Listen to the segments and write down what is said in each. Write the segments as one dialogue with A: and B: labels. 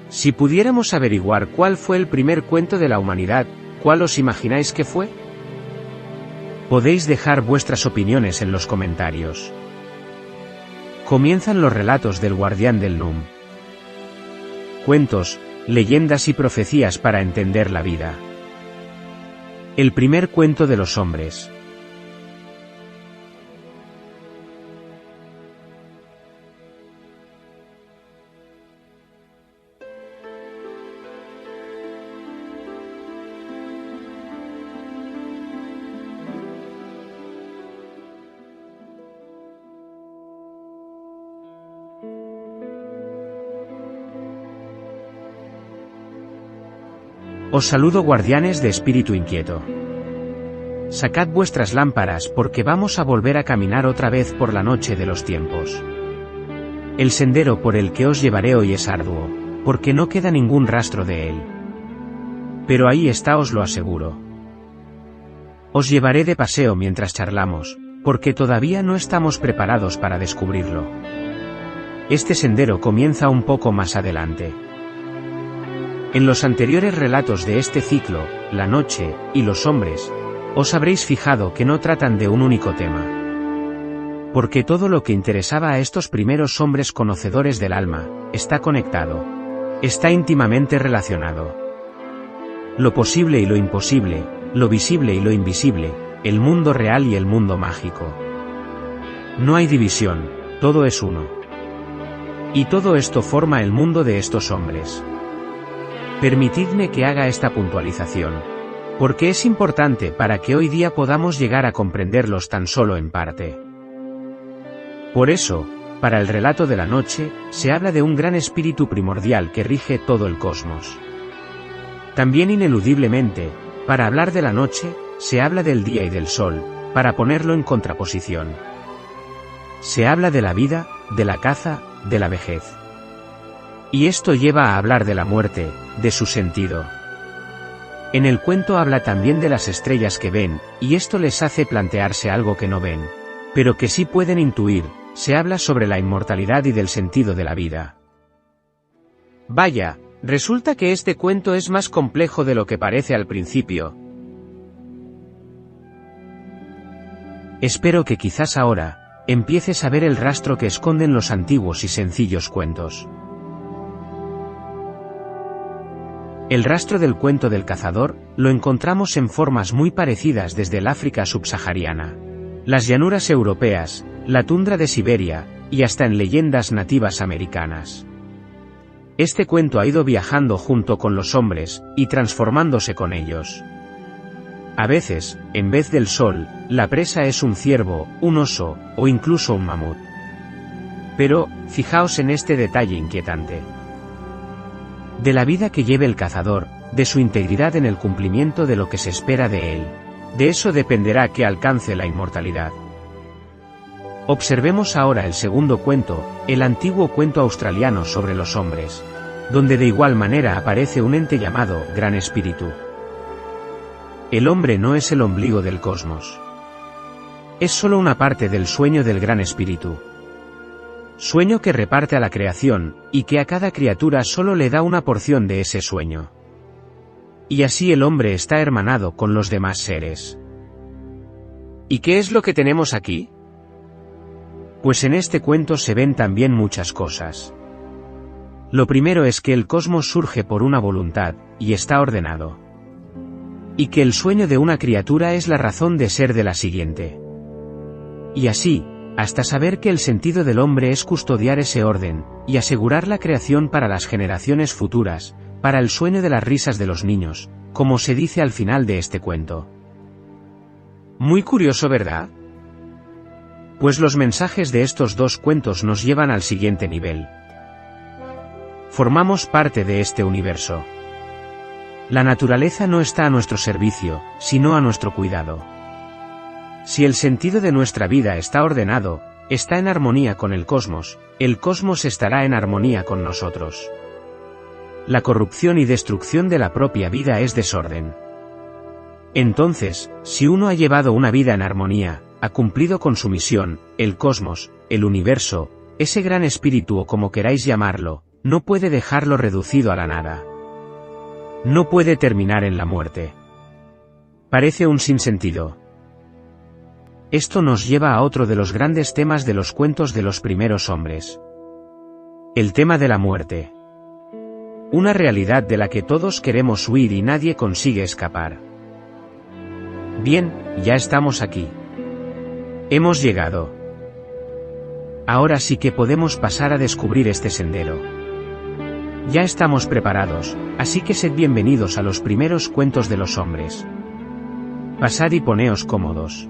A: Si pudiéramos averiguar cuál fue el primer cuento de la humanidad, ¿cuál os imagináis que fue? Podéis dejar vuestras opiniones en los comentarios. Comienzan los relatos del Guardián del Núm. Cuentos, leyendas y profecías para entender la vida. El primer cuento de los hombres. Os saludo, guardianes de espíritu inquieto. Sacad vuestras lámparas porque vamos a volver a caminar otra vez por la noche de los tiempos. El sendero por el que os llevaré hoy es arduo, porque no queda ningún rastro de él. Pero ahí está, os lo aseguro. Os llevaré de paseo mientras charlamos, porque todavía no estamos preparados para descubrirlo. Este sendero comienza un poco más adelante. En los anteriores relatos de este ciclo, la noche y los hombres, os habréis fijado que no tratan de un único tema. Porque todo lo que interesaba a estos primeros hombres conocedores del alma, está conectado. Está íntimamente relacionado. Lo posible y lo imposible, lo visible y lo invisible, el mundo real y el mundo mágico. No hay división, todo es uno. Y todo esto forma el mundo de estos hombres. Permitidme que haga esta puntualización, porque es importante para que hoy día podamos llegar a comprenderlos tan solo en parte. Por eso, para el relato de la noche, se habla de un gran espíritu primordial que rige todo el cosmos. También ineludiblemente, para hablar de la noche, se habla del día y del sol, para ponerlo en contraposición. Se habla de la vida, de la caza, de la vejez. Y esto lleva a hablar de la muerte, de su sentido. En el cuento habla también de las estrellas que ven, y esto les hace plantearse algo que no ven, pero que sí pueden intuir. Se habla sobre la inmortalidad y del sentido de la vida. Vaya, resulta que este cuento es más complejo de lo que parece al principio. Espero que quizás ahora empieces a ver el rastro que esconden los antiguos y sencillos cuentos. El rastro del cuento del cazador, lo encontramos en formas muy parecidas desde el África subsahariana, las llanuras europeas, la tundra de Siberia, y hasta en leyendas nativas americanas. Este cuento ha ido viajando junto con los hombres, y transformándose con ellos. A veces, en vez del sol, la presa es un ciervo, un oso, o incluso un mamut. Pero, fijaos en este detalle inquietante. De la vida que lleve el cazador, de su integridad en el cumplimiento de lo que se espera de él. De eso dependerá que alcance la inmortalidad. Observemos ahora el segundo cuento, el antiguo cuento australiano sobre los hombres, donde de igual manera aparece un ente llamado Gran Espíritu. El hombre no es el ombligo del cosmos. Es solo una parte del sueño del Gran Espíritu. Sueño que reparte a la creación, y que a cada criatura solo le da una porción de ese sueño. Y así el hombre está hermanado con los demás seres. ¿Y qué es lo que tenemos aquí? Pues en este cuento se ven también muchas cosas. Lo primero es que el cosmos surge por una voluntad, y está ordenado. Y que el sueño de una criatura es la razón de ser de la siguiente. Y así, hasta saber que el sentido del hombre es custodiar ese orden, y asegurar la creación para las generaciones futuras, para el sueño de las risas de los niños, como se dice al final de este cuento. Muy curioso, ¿verdad? Pues los mensajes de estos dos cuentos nos llevan al siguiente nivel. Formamos parte de este universo. La naturaleza no está a nuestro servicio, sino a nuestro cuidado. Si el sentido de nuestra vida está ordenado, está en armonía con el cosmos estará en armonía con nosotros. La corrupción y destrucción de la propia vida es desorden. Entonces, si uno ha llevado una vida en armonía, ha cumplido con su misión, el cosmos, el universo, ese gran espíritu o como queráis llamarlo, no puede dejarlo reducido a la nada. No puede terminar en la muerte. Parece un sinsentido. Esto nos lleva a otro de los grandes temas de los cuentos de los primeros hombres. El tema de la muerte. Una realidad de la que todos queremos huir y nadie consigue escapar. Bien, ya estamos aquí. Hemos llegado. Ahora sí que podemos pasar a descubrir este sendero. Ya estamos preparados, así que sed bienvenidos a los primeros cuentos de los hombres. Pasad y poneos cómodos.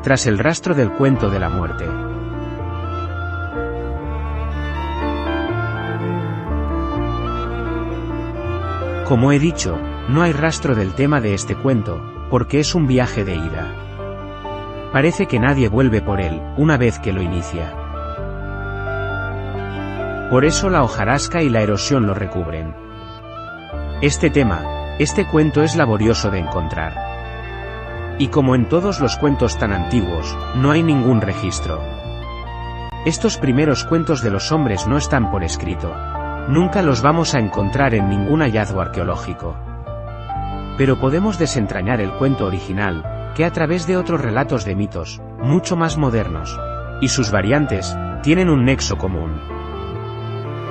A: Tras el rastro del cuento de la muerte. Como he dicho, no hay rastro del tema de este cuento, porque es un viaje de ida. Parece que nadie vuelve por él, una vez que lo inicia. Por eso la hojarasca y la erosión lo recubren. Este cuento es laborioso de encontrar. Y como en todos los cuentos tan antiguos, no hay ningún registro. Estos primeros cuentos de los hombres no están por escrito. Nunca los vamos a encontrar en ningún hallazgo arqueológico. Pero podemos desentrañar el cuento original, que a través de otros relatos de mitos, mucho más modernos, y sus variantes, tienen un nexo común.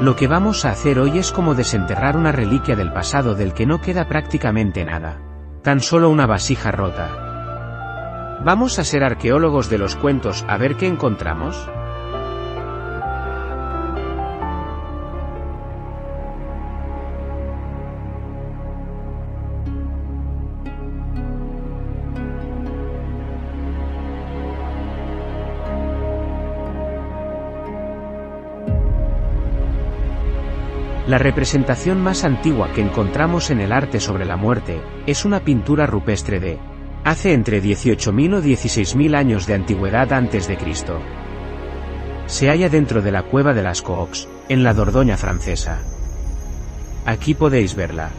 A: Lo que vamos a hacer hoy es como desenterrar una reliquia del pasado del que no queda prácticamente nada. Tan solo una vasija rota. ¿Vamos a ser arqueólogos de los cuentos a ver qué encontramos? La representación más antigua que encontramos en el arte sobre la muerte, es una pintura rupestre de hace entre 18.000 o 16.000 años de antigüedad antes de Cristo. Se halla dentro de la cueva de las Cooks, en la Dordoña francesa. Aquí podéis verla.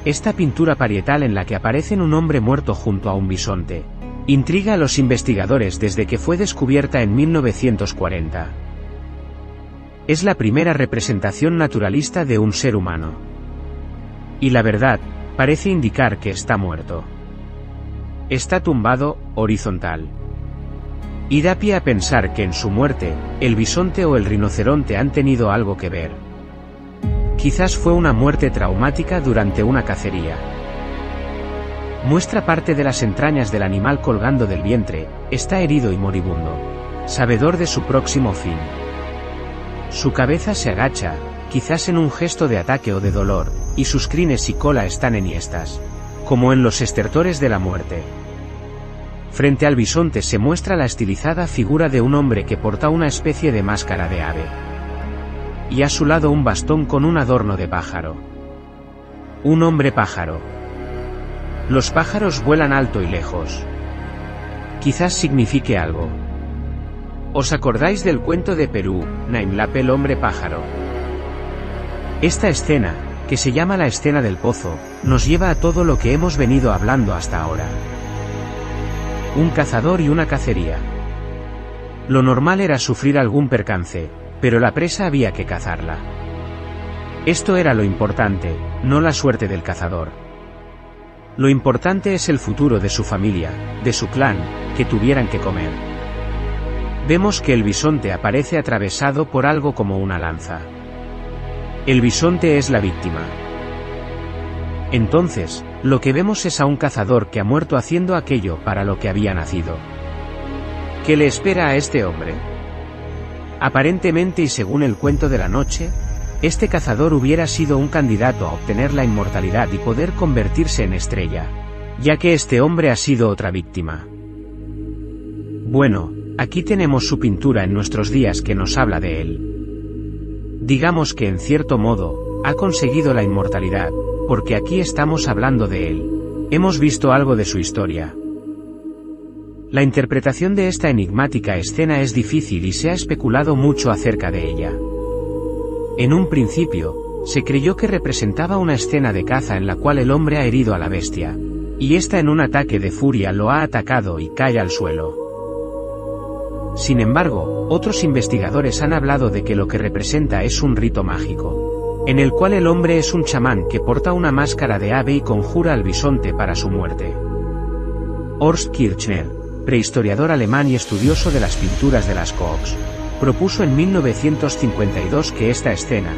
A: Esta pintura parietal en la que aparece un hombre muerto junto a un bisonte, intriga a los investigadores desde que fue descubierta en 1940. Es la primera representación naturalista de un ser humano. Y la verdad, parece indicar que está muerto. Está tumbado, horizontal. Y da pie a pensar que en su muerte, el bisonte o el rinoceronte han tenido algo que ver. Quizás fue una muerte traumática durante una cacería. Muestra parte de las entrañas del animal colgando del vientre, está herido y moribundo, sabedor de su próximo fin. Su cabeza se agacha, quizás en un gesto de ataque o de dolor, y sus crines y cola están enhiestas, como en los estertores de la muerte. Frente al bisonte se muestra la estilizada figura de un hombre que porta una especie de máscara de ave. Y a su lado un bastón con un adorno de pájaro. Un hombre pájaro. Los pájaros vuelan alto y lejos. Quizás signifique algo. ¿Os acordáis del cuento de Perú, Naimlap el hombre pájaro? Esta escena, que se llama la escena del pozo, nos lleva a todo lo que hemos venido hablando hasta ahora. Un cazador y una cacería. Lo normal era sufrir algún percance, pero la presa había que cazarla. Esto era lo importante, no la suerte del cazador. Lo importante es el futuro de su familia, de su clan, que tuvieran que comer. Vemos que el bisonte aparece atravesado por algo como una lanza. El bisonte es la víctima. Entonces, lo que vemos es a un cazador que ha muerto haciendo aquello para lo que había nacido. ¿Qué le espera a este hombre? Aparentemente y según el cuento de la noche, este cazador hubiera sido un candidato a obtener la inmortalidad y poder convertirse en estrella, ya que este hombre ha sido otra víctima. Bueno, aquí tenemos su pintura en nuestros días que nos habla de él. Digamos que en cierto modo, ha conseguido la inmortalidad, porque aquí estamos hablando de él. Hemos visto algo de su historia. La interpretación de esta enigmática escena es difícil y se ha especulado mucho acerca de ella. En un principio, se creyó que representaba una escena de caza en la cual el hombre ha herido a la bestia, y ésta en un ataque de furia lo ha atacado y cae al suelo. Sin embargo, otros investigadores han hablado de que lo que representa es un rito mágico, en el cual el hombre es un chamán que porta una máscara de ave y conjura al bisonte para su muerte. Horst Kirchner, prehistoriador alemán y estudioso de las pinturas de Lascaux, propuso en 1952 que esta escena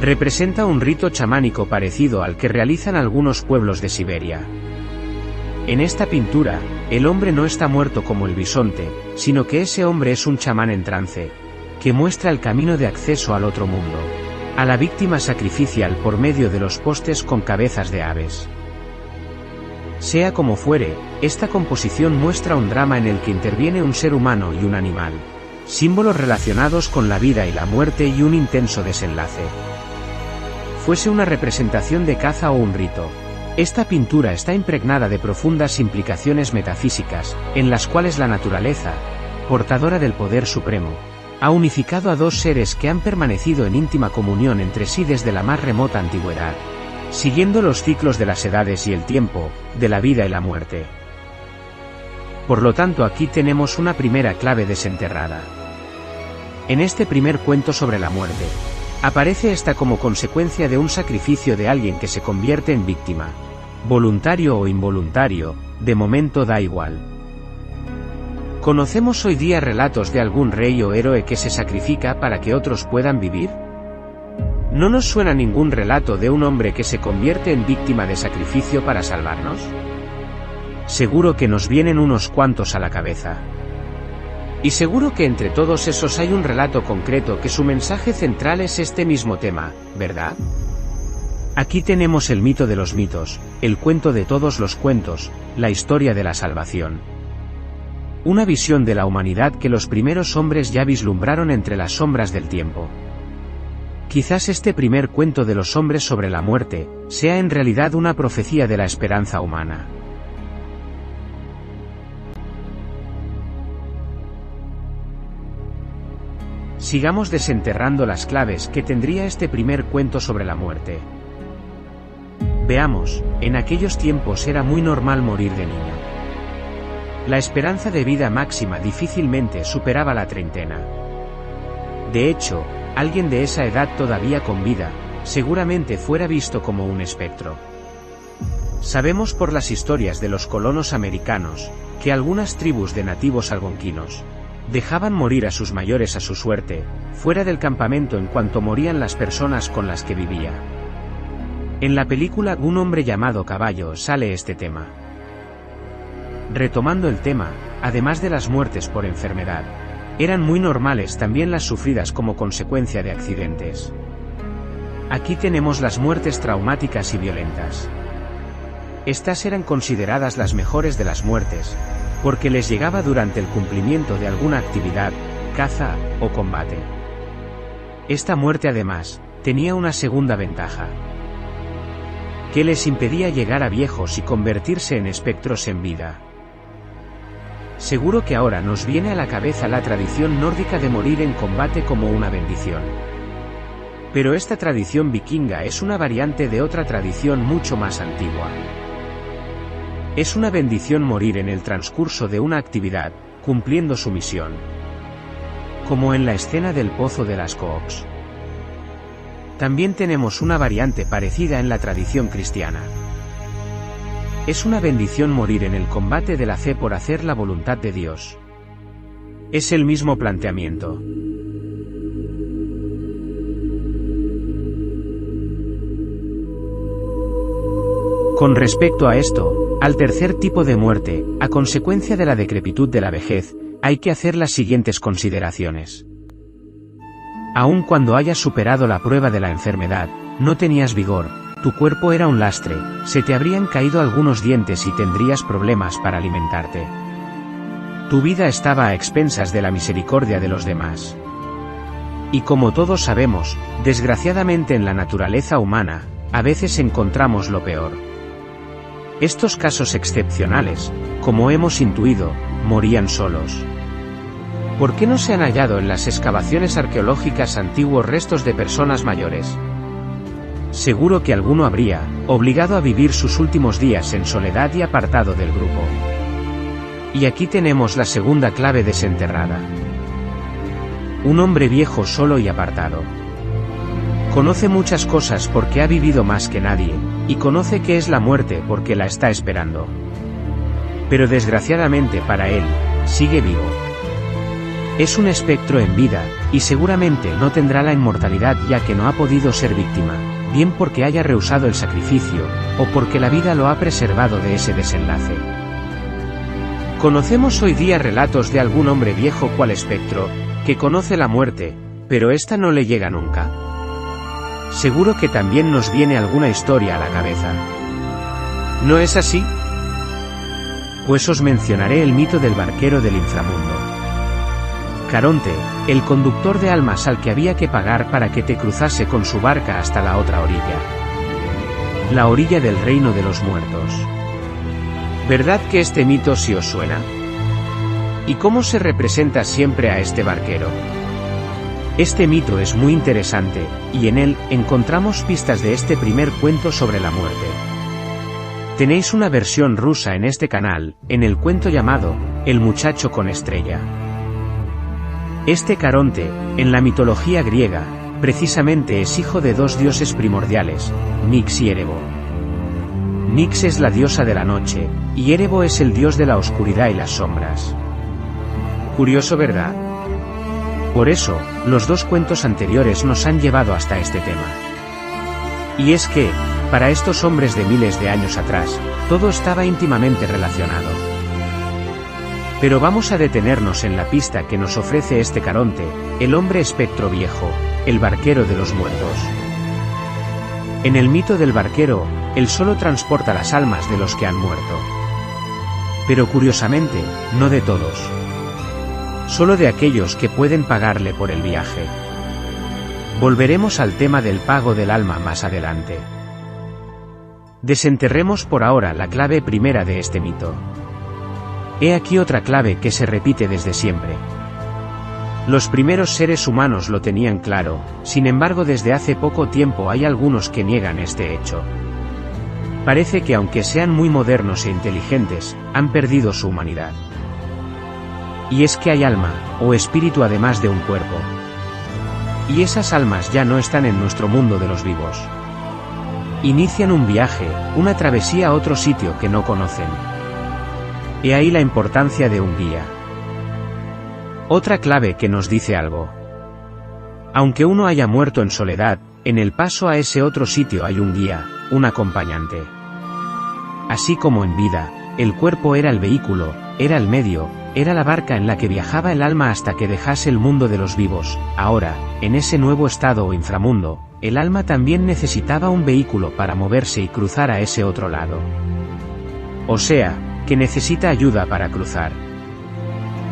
A: representa un rito chamánico parecido al que realizan algunos pueblos de Siberia. En esta pintura, el hombre no está muerto como el bisonte, sino que ese hombre es un chamán en trance, que muestra el camino de acceso al otro mundo, a la víctima sacrificial por medio de los postes con cabezas de aves. Sea como fuere, esta composición muestra un drama en el que interviene un ser humano y un animal, símbolos relacionados con la vida y la muerte y un intenso desenlace. Fuese una representación de caza o un rito, esta pintura está impregnada de profundas implicaciones metafísicas, en las cuales la naturaleza, portadora del poder supremo, ha unificado a dos seres que han permanecido en íntima comunión entre sí desde la más remota antigüedad, siguiendo los ciclos de las edades y el tiempo, de la vida y la muerte. Por lo tanto, aquí tenemos una primera clave desenterrada. En este primer cuento sobre la muerte, aparece esta como consecuencia de un sacrificio de alguien que se convierte en víctima. Voluntario o involuntario, de momento da igual. ¿Conocemos hoy día relatos de algún rey o héroe que se sacrifica para que otros puedan vivir? ¿No nos suena ningún relato de un hombre que se convierte en víctima de sacrificio para salvarnos? Seguro que nos vienen unos cuantos a la cabeza. Y seguro que entre todos esos hay un relato concreto que su mensaje central es este mismo tema, ¿verdad? Aquí tenemos el mito de los mitos, el cuento de todos los cuentos, la historia de la salvación. Una visión de la humanidad que los primeros hombres ya vislumbraron entre las sombras del tiempo. Quizás este primer cuento de los hombres sobre la muerte, sea en realidad una profecía de la esperanza humana. Sigamos desenterrando las claves que tendría este primer cuento sobre la muerte. Veamos, en aquellos tiempos era muy normal morir de niño. La esperanza de vida máxima difícilmente superaba la treintena. De hecho, alguien de esa edad todavía con vida, seguramente fuera visto como un espectro. Sabemos por las historias de los colonos americanos, que algunas tribus de nativos algonquinos dejaban morir a sus mayores a su suerte, fuera del campamento en cuanto morían las personas con las que vivía. En la película Un hombre llamado Caballo sale este tema. Retomando el tema, además de las muertes por enfermedad, eran muy normales también las sufridas como consecuencia de accidentes. Aquí tenemos las muertes traumáticas y violentas. Estas eran consideradas las mejores de las muertes, porque les llegaba durante el cumplimiento de alguna actividad, caza o combate. Esta muerte además, tenía una segunda ventaja, que les impedía llegar a viejos y convertirse en espectros en vida. Seguro que ahora nos viene a la cabeza la tradición nórdica de morir en combate como una bendición. Pero esta tradición vikinga es una variante de otra tradición mucho más antigua. Es una bendición morir en el transcurso de una actividad, cumpliendo su misión. Como en la escena del pozo de Lascaux. También tenemos una variante parecida en la tradición cristiana. Es una bendición morir en el combate de la fe por hacer la voluntad de Dios. Es el mismo planteamiento. Con respecto a esto, al tercer tipo de muerte, a consecuencia de la decrepitud de la vejez, hay que hacer las siguientes consideraciones. Aun cuando hayas superado la prueba de la enfermedad, no tenías vigor, tu cuerpo era un lastre, se te habrían caído algunos dientes y tendrías problemas para alimentarte. Tu vida estaba a expensas de la misericordia de los demás. Y como todos sabemos, desgraciadamente en la naturaleza humana, a veces encontramos lo peor. Estos casos excepcionales, como hemos intuido, morían solos. ¿Por qué no se han hallado en las excavaciones arqueológicas antiguos restos de personas mayores? Seguro que alguno habría, obligado a vivir sus últimos días en soledad y apartado del grupo. Y aquí tenemos la segunda clave desenterrada. Un hombre viejo solo y apartado. Conoce muchas cosas porque ha vivido más que nadie, y conoce qué es la muerte porque la está esperando. Pero desgraciadamente para él, sigue vivo. Es un espectro en vida, y seguramente no tendrá la inmortalidad ya que no ha podido ser víctima, bien porque haya rehusado el sacrificio, o porque la vida lo ha preservado de ese desenlace. Conocemos hoy día relatos de algún hombre viejo cual espectro, que conoce la muerte, pero esta no le llega nunca. Seguro que también nos viene alguna historia a la cabeza. ¿No es así? Pues os mencionaré el mito del barquero del inframundo. Caronte, el conductor de almas al que había que pagar para que te cruzase con su barca hasta la otra orilla. La orilla del reino de los muertos. ¿Verdad que este mito sí os suena? ¿Y cómo se representa siempre a este barquero? Este mito es muy interesante, y en él encontramos pistas de este primer cuento sobre la muerte. Tenéis una versión rusa en este canal, en el cuento llamado El muchacho con estrella. Este Caronte, en la mitología griega, precisamente es hijo de dos dioses primordiales, Nix y Erebo. Nix es la diosa de la noche, y Erebo es el dios de la oscuridad y las sombras. Curioso, ¿verdad? Por eso, los dos cuentos anteriores nos han llevado hasta este tema. Y es que, para estos hombres de miles de años atrás, todo estaba íntimamente relacionado. Pero vamos a detenernos en la pista que nos ofrece este Caronte, el hombre espectro viejo, el barquero de los muertos. En el mito del barquero, él solo transporta las almas de los que han muerto. Pero curiosamente, no de todos. Solo de aquellos que pueden pagarle por el viaje. Volveremos al tema del pago del alma más adelante. Desenterremos por ahora la clave primera de este mito. He aquí otra clave que se repite desde siempre. Los primeros seres humanos lo tenían claro, sin embargo desde hace poco tiempo hay algunos que niegan este hecho. Parece que aunque sean muy modernos e inteligentes, han perdido su humanidad. Y es que hay alma, o espíritu además de un cuerpo. Y esas almas ya no están en nuestro mundo de los vivos. Inician un viaje, una travesía a otro sitio que no conocen. He ahí la importancia de un guía. Otra clave que nos dice algo. Aunque uno haya muerto en soledad, en el paso a ese otro sitio hay un guía, un acompañante. Así como en vida, el cuerpo era el vehículo, era el medio, era la barca en la que viajaba el alma hasta que dejase el mundo de los vivos. Ahora, en ese nuevo estado o inframundo, el alma también necesitaba un vehículo para moverse y cruzar a ese otro lado. O sea, que necesita ayuda para cruzar.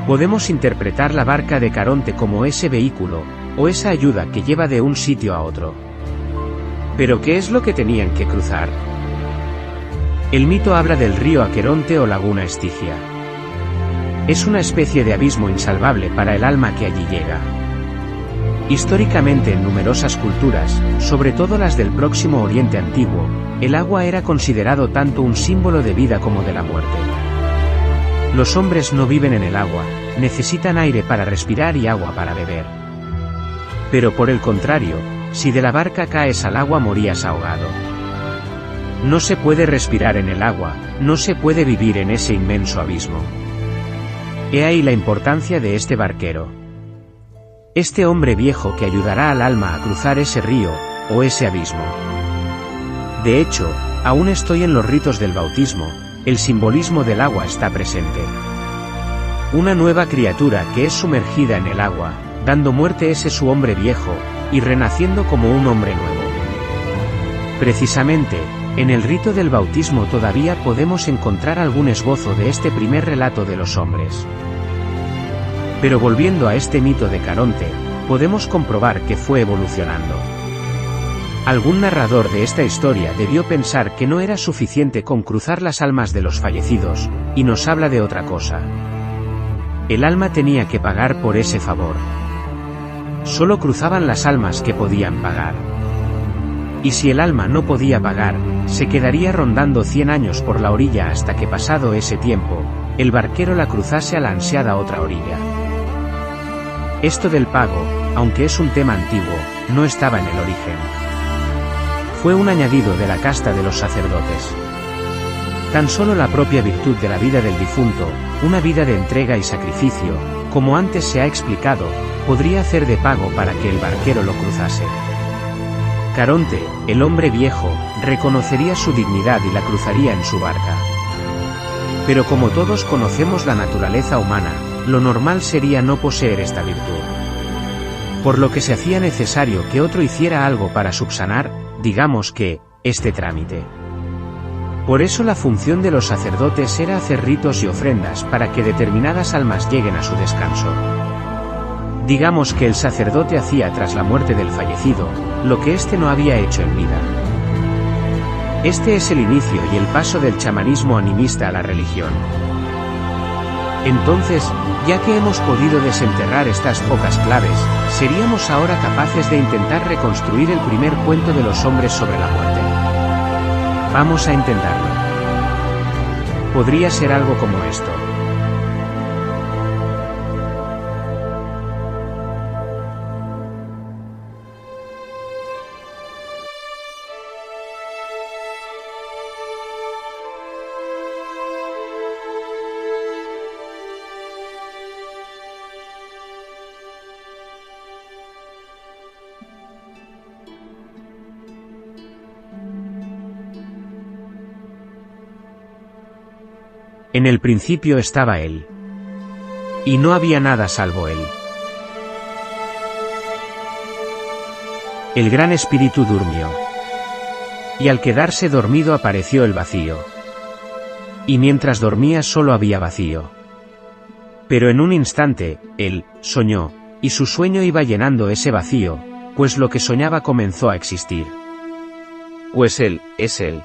A: Podemos interpretar la barca de Caronte como ese vehículo, o esa ayuda que lleva de un sitio a otro. ¿Pero qué es lo que tenían que cruzar? El mito habla del río Aqueronte o laguna Estigia. Es una especie de abismo insalvable para el alma que allí llega. Históricamente en numerosas culturas, sobre todo las del Próximo Oriente Antiguo, el agua era considerado tanto un símbolo de vida como de la muerte. Los hombres no viven en el agua, necesitan aire para respirar y agua para beber. Pero por el contrario, si de la barca caes al agua morías ahogado. No se puede respirar en el agua, no se puede vivir en ese inmenso abismo. He ahí la importancia de este barquero. Este hombre viejo que ayudará al alma a cruzar ese río, o ese abismo. De hecho, aún estoy en los ritos del bautismo, el simbolismo del agua está presente. Una nueva criatura que es sumergida en el agua, dando muerte ese su hombre viejo, y renaciendo como un hombre nuevo. Precisamente, en el rito del bautismo todavía podemos encontrar algún esbozo de este primer relato de los hombres. Pero volviendo a este mito de Caronte, podemos comprobar que fue evolucionando. Algún narrador de esta historia debió pensar que no era suficiente con cruzar las almas de los fallecidos, y nos habla de otra cosa. El alma tenía que pagar por ese favor. Solo cruzaban las almas que podían pagar. Y si el alma no podía pagar, se quedaría rondando 100 años por la orilla hasta que pasado ese tiempo, el barquero la cruzase a la ansiada otra orilla. Esto del pago, aunque es un tema antiguo, no estaba en el origen. Fue un añadido de la casta de los sacerdotes. Tan solo la propia virtud de la vida del difunto, una vida de entrega y sacrificio, como antes se ha explicado, podría hacer de pago para que el barquero lo cruzase. Caronte, el hombre viejo, reconocería su dignidad y la cruzaría en su barca. Pero como todos conocemos la naturaleza humana, lo normal sería no poseer esta virtud. Por lo que se hacía necesario que otro hiciera algo para subsanar, digamos que, este trámite. Por eso la función de los sacerdotes era hacer ritos y ofrendas para que determinadas almas lleguen a su descanso. Digamos que el sacerdote hacía tras la muerte del fallecido, lo que éste no había hecho en vida. Este es el inicio y el paso del chamanismo animista a la religión. Entonces, ya que hemos podido desenterrar estas pocas claves, seríamos ahora capaces de intentar reconstruir el primer cuento de los hombres sobre la muerte. Vamos a intentarlo. Podría ser algo como esto. En el principio estaba Él. Y no había nada salvo Él. El gran espíritu durmió. Y al quedarse dormido apareció el vacío. Y mientras dormía solo había vacío. Pero en un instante, Él soñó, y su sueño iba llenando ese vacío, pues lo que soñaba comenzó a existir. Pues Él es Él.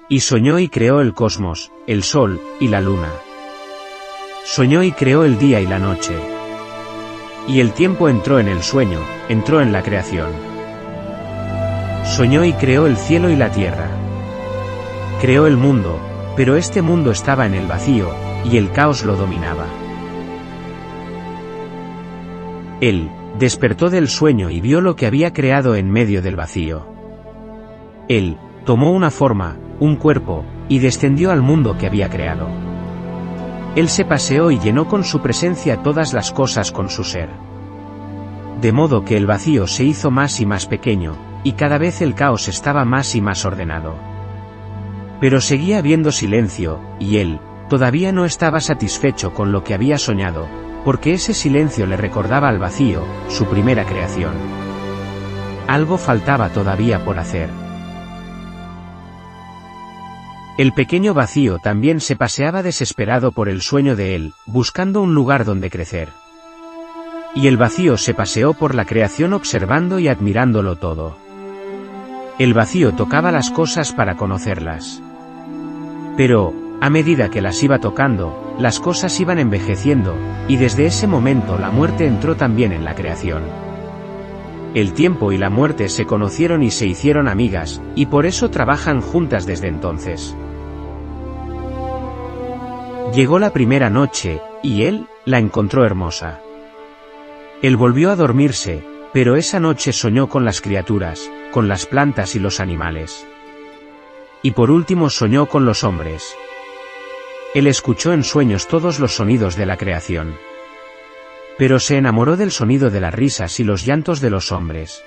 A: Y soñó y creó el cosmos, el sol, y la luna. Soñó y creó el día y la noche. Y el tiempo entró en el sueño, entró en la creación. Soñó y creó el cielo y la tierra. Creó el mundo, pero este mundo estaba en el vacío, y el caos lo dominaba. Él despertó del sueño y vio lo que había creado en medio del vacío. Él tomó una forma, un cuerpo, y descendió al mundo que había creado. Él se paseó y llenó con su presencia todas las cosas con su ser. De modo que el vacío se hizo más y más pequeño, y cada vez el caos estaba más y más ordenado. Pero seguía habiendo silencio, y él todavía no estaba satisfecho con lo que había soñado, porque ese silencio le recordaba al vacío, su primera creación. Algo faltaba todavía por hacer. El pequeño vacío también se paseaba desesperado por el sueño de él, buscando un lugar donde crecer. Y el vacío se paseó por la creación observando y admirándolo todo. El vacío tocaba las cosas para conocerlas. Pero, a medida que las iba tocando, las cosas iban envejeciendo, y desde ese momento la muerte entró también en la creación. El tiempo y la muerte se conocieron y se hicieron amigas, y por eso trabajan juntas desde entonces. Llegó la primera noche, y él la encontró hermosa. Él volvió a dormirse, pero esa noche soñó con las criaturas, con las plantas y los animales. Y por último soñó con los hombres. Él escuchó en sueños todos los sonidos de la creación. Pero se enamoró del sonido de las risas y los llantos de los hombres.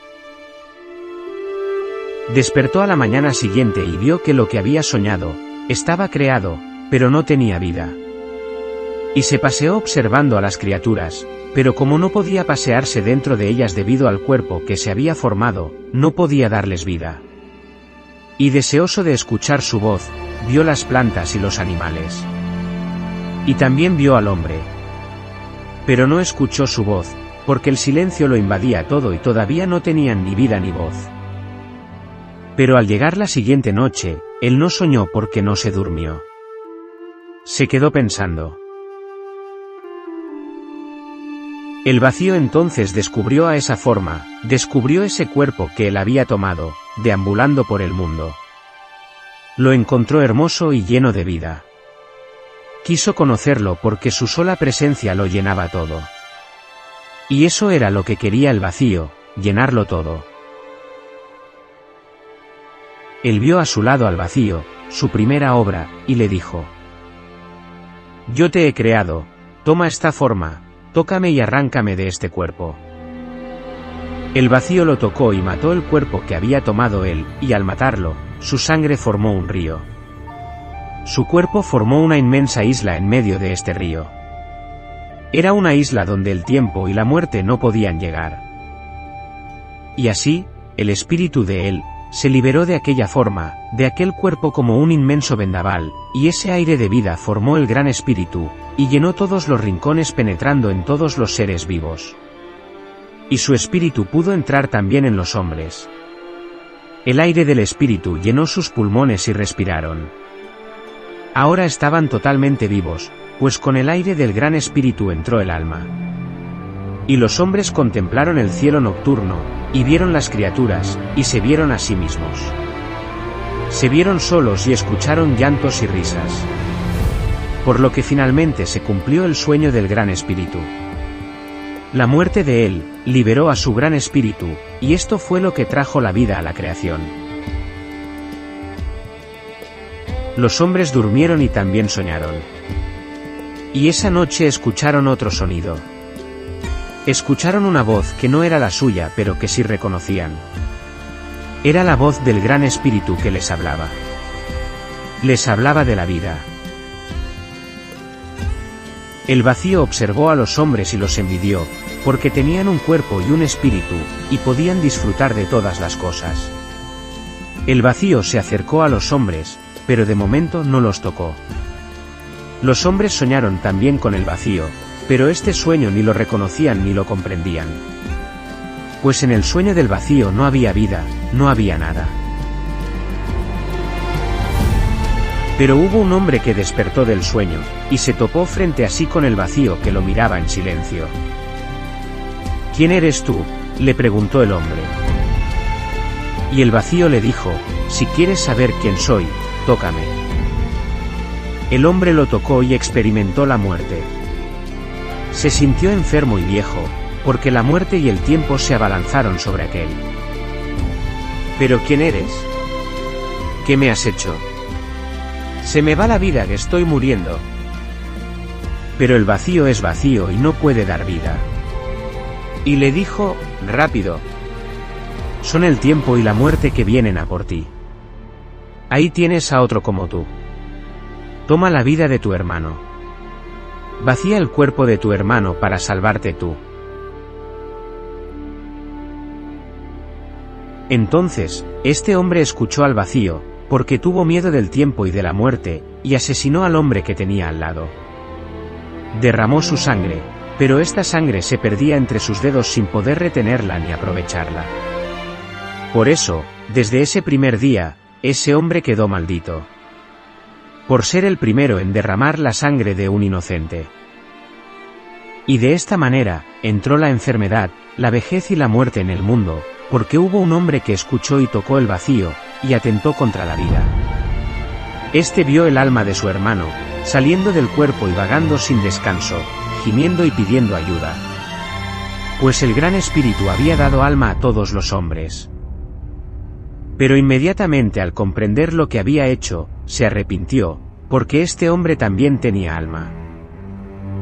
A: Despertó a la mañana siguiente y vio que lo que había soñado estaba creado, pero no tenía vida. Y se paseó observando a las criaturas, pero como no podía pasearse dentro de ellas debido al cuerpo que se había formado, no podía darles vida. Y deseoso de escuchar su voz, vio las plantas y los animales. Y también vio al hombre. Pero no escuchó su voz, porque el silencio lo invadía todo y todavía no tenían ni vida ni voz. Pero al llegar la siguiente noche, él no soñó porque no se durmió. Se quedó pensando. El vacío entonces descubrió a esa forma, descubrió ese cuerpo que él había tomado, deambulando por el mundo. Lo encontró hermoso y lleno de vida. Quiso conocerlo porque su sola presencia lo llenaba todo. Y eso era lo que quería el vacío, llenarlo todo. Él vio a su lado al vacío, su primera obra, y le dijo: «Yo te he creado, toma esta forma, tócame y arráncame de este cuerpo». El vacío lo tocó y mató el cuerpo que había tomado él, y al matarlo, su sangre formó un río. Su cuerpo formó una inmensa isla en medio de este río. Era una isla donde el tiempo y la muerte no podían llegar. Y así, el espíritu de él, se liberó de aquella forma, de aquel cuerpo como un inmenso vendaval, y ese aire de vida formó el gran espíritu, y llenó todos los rincones penetrando en todos los seres vivos. Y su espíritu pudo entrar también en los hombres. El aire del espíritu llenó sus pulmones y respiraron. Ahora estaban totalmente vivos, pues con el aire del gran espíritu entró el alma. Y los hombres contemplaron el cielo nocturno, y vieron las criaturas, y se vieron a sí mismos. Se vieron solos y escucharon llantos y risas. Por lo que finalmente se cumplió el sueño del gran espíritu. La muerte de él, liberó a su gran espíritu, y esto fue lo que trajo la vida a la creación. Los hombres durmieron y también soñaron. Y esa noche escucharon otro sonido. Escucharon una voz que no era la suya pero que sí reconocían. Era la voz del gran espíritu que les hablaba. Les hablaba de la vida. El vacío observó a los hombres y los envidió, porque tenían un cuerpo y un espíritu, y podían disfrutar de todas las cosas. El vacío se acercó a los hombres, pero de momento no los tocó. Los hombres soñaron también con el vacío, pero este sueño ni lo reconocían ni lo comprendían. Pues en el sueño del vacío no había vida, no había nada. Pero hubo un hombre que despertó del sueño, y se topó frente a sí con el vacío que lo miraba en silencio. «¿Quién eres tú?», le preguntó el hombre. Y el vacío le dijo: «Si quieres saber quién soy, tócame». El hombre lo tocó y experimentó la muerte. Se sintió enfermo y viejo, porque la muerte y el tiempo se abalanzaron sobre aquel. «¿Pero quién eres? ¿Qué me has hecho? Se me va la vida, que estoy muriendo». Pero el vacío es vacío y no puede dar vida. Y le dijo: «Rápido. Son el tiempo y la muerte que vienen a por ti. Ahí tienes a otro como tú. Toma la vida de tu hermano. Vacía el cuerpo de tu hermano para salvarte tú». Entonces, este hombre escuchó al vacío, porque tuvo miedo del tiempo y de la muerte, y asesinó al hombre que tenía al lado. Derramó su sangre, pero esta sangre se perdía entre sus dedos sin poder retenerla ni aprovecharla. Por eso, desde ese primer día, ese hombre quedó maldito. Por ser el primero en derramar la sangre de un inocente. Y de esta manera, entró la enfermedad, la vejez y la muerte en el mundo, porque hubo un hombre que escuchó y tocó el vacío, y atentó contra la vida. Este vio el alma de su hermano, saliendo del cuerpo y vagando sin descanso, gimiendo y pidiendo ayuda. Pues el gran espíritu había dado alma a todos los hombres. Pero inmediatamente al comprender lo que había hecho, se arrepintió, porque este hombre también tenía alma.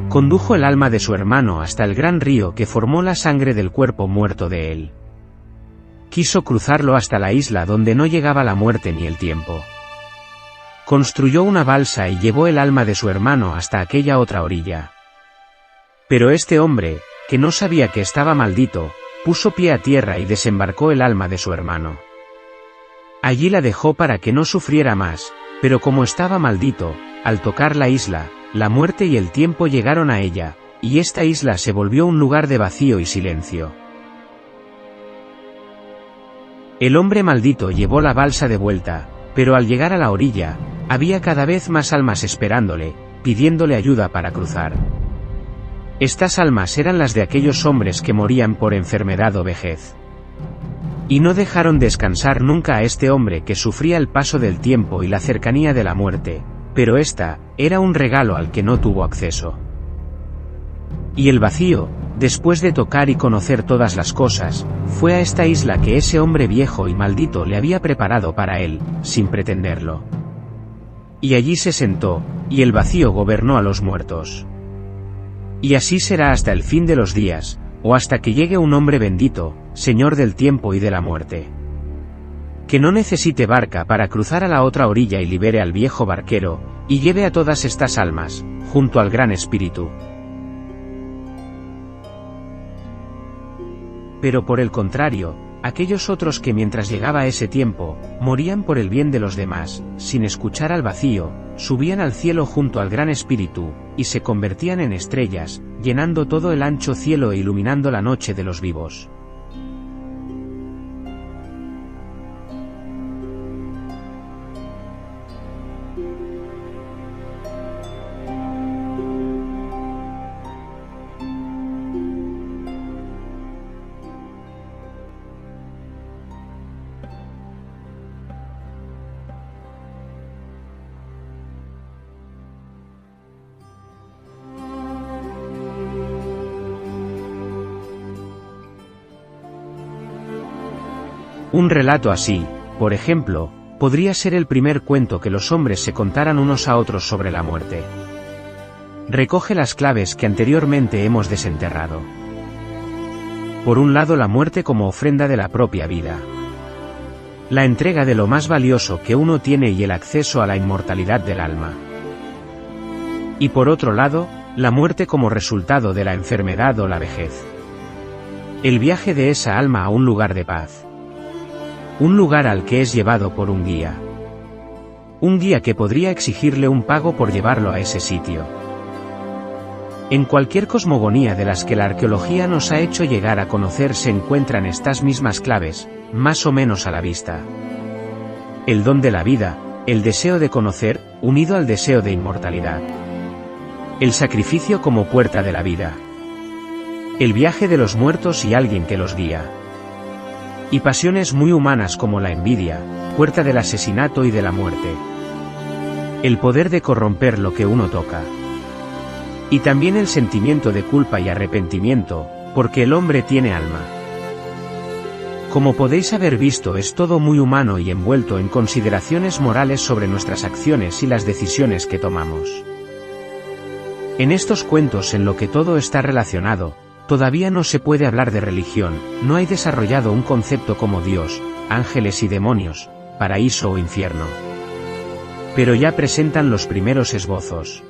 A: Condujo el alma de su hermano hasta el gran río que formó la sangre del cuerpo muerto de él. Quiso cruzarlo hasta la isla donde no llegaba la muerte ni el tiempo. Construyó una balsa y llevó el alma de su hermano hasta aquella otra orilla. Pero este hombre, que no sabía que estaba maldito, puso pie a tierra y desembarcó el alma de su hermano. Allí la dejó para que no sufriera más, pero como estaba maldito, al tocar la isla, la muerte y el tiempo llegaron a ella, y esta isla se volvió un lugar de vacío y silencio. El hombre maldito llevó la balsa de vuelta, pero al llegar a la orilla, había cada vez más almas esperándole, pidiéndole ayuda para cruzar. Estas almas eran las de aquellos hombres que morían por enfermedad o vejez. Y no dejaron descansar nunca a este hombre que sufría el paso del tiempo y la cercanía de la muerte, pero esta era un regalo al que no tuvo acceso. Y el vacío, después de tocar y conocer todas las cosas, fue a esta isla que ese hombre viejo y maldito le había preparado para él, sin pretenderlo. Y allí se sentó, y el vacío gobernó a los muertos. Y así será hasta el fin de los días, o hasta que llegue un hombre bendito, Señor del tiempo y de la muerte. Que no necesite barca para cruzar a la otra orilla y libere al viejo barquero, y lleve a todas estas almas, junto al Gran Espíritu. Pero por el contrario, aquellos otros que mientras llegaba ese tiempo, morían por el bien de los demás, sin escuchar al vacío, subían al cielo junto al Gran Espíritu, y se convertían en estrellas, llenando todo el ancho cielo e iluminando la noche de los vivos. Un relato así, por ejemplo, podría ser el primer cuento que los hombres se contaran unos a otros sobre la muerte. Recoge las claves que anteriormente hemos desenterrado. Por un lado, la muerte como ofrenda de la propia vida. La entrega de lo más valioso que uno tiene y el acceso a la inmortalidad del alma. Y por otro lado, la muerte como resultado de la enfermedad o la vejez. El viaje de esa alma a un lugar de paz. Un lugar al que es llevado por un guía. Un guía que podría exigirle un pago por llevarlo a ese sitio. En cualquier cosmogonía de las que la arqueología nos ha hecho llegar a conocer se encuentran estas mismas claves, más o menos a la vista. El don de la vida, el deseo de conocer, unido al deseo de inmortalidad. El sacrificio como puerta de la vida. El viaje de los muertos y alguien que los guía. Y pasiones muy humanas como la envidia, puerta del asesinato y de la muerte. El poder de corromper lo que uno toca. Y también el sentimiento de culpa y arrepentimiento, porque el hombre tiene alma. Como podéis haber visto, es todo muy humano y envuelto en consideraciones morales sobre nuestras acciones y las decisiones que tomamos. En estos cuentos, en lo que todo está relacionado, todavía no se puede hablar de religión, no hay desarrollado un concepto como Dios, ángeles y demonios, paraíso o infierno. Pero ya presentan los primeros esbozos.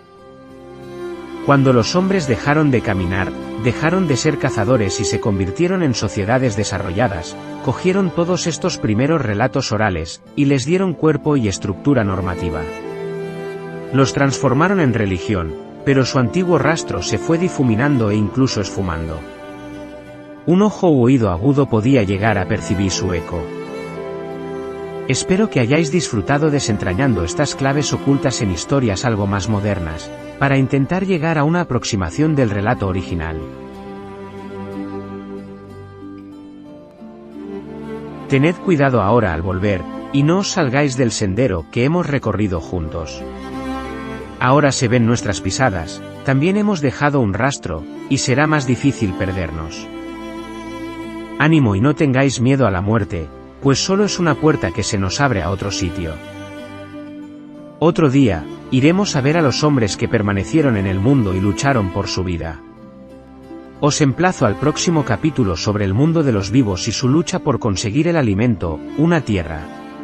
A: Cuando los hombres dejaron de caminar, dejaron de ser cazadores y se convirtieron en sociedades desarrolladas, cogieron todos estos primeros relatos orales, y les dieron cuerpo y estructura normativa. Los transformaron en religión, pero su antiguo rastro se fue difuminando e incluso esfumando. Un ojo u oído agudo podía llegar a percibir su eco. Espero que hayáis disfrutado desentrañando estas claves ocultas en historias algo más modernas, para intentar llegar a una aproximación del relato original. Tened cuidado ahora al volver, y no os salgáis del sendero que hemos recorrido juntos. Ahora se ven nuestras pisadas, también hemos dejado un rastro, y será más difícil perdernos. Ánimo y no tengáis miedo a la muerte, pues solo es una puerta que se nos abre a otro sitio. Otro día, iremos a ver a los hombres que permanecieron en el mundo y lucharon por su vida. Os emplazo al próximo capítulo sobre el mundo de los vivos y su lucha por conseguir el alimento, una tierra,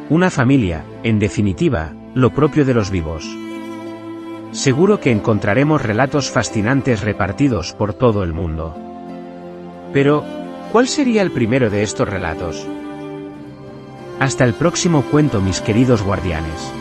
A: una familia, en definitiva, lo propio de los vivos. Seguro que encontraremos relatos fascinantes repartidos por todo el mundo. Pero, ¿cuál sería el primero de estos relatos? Hasta el próximo cuento, mis queridos guardianes.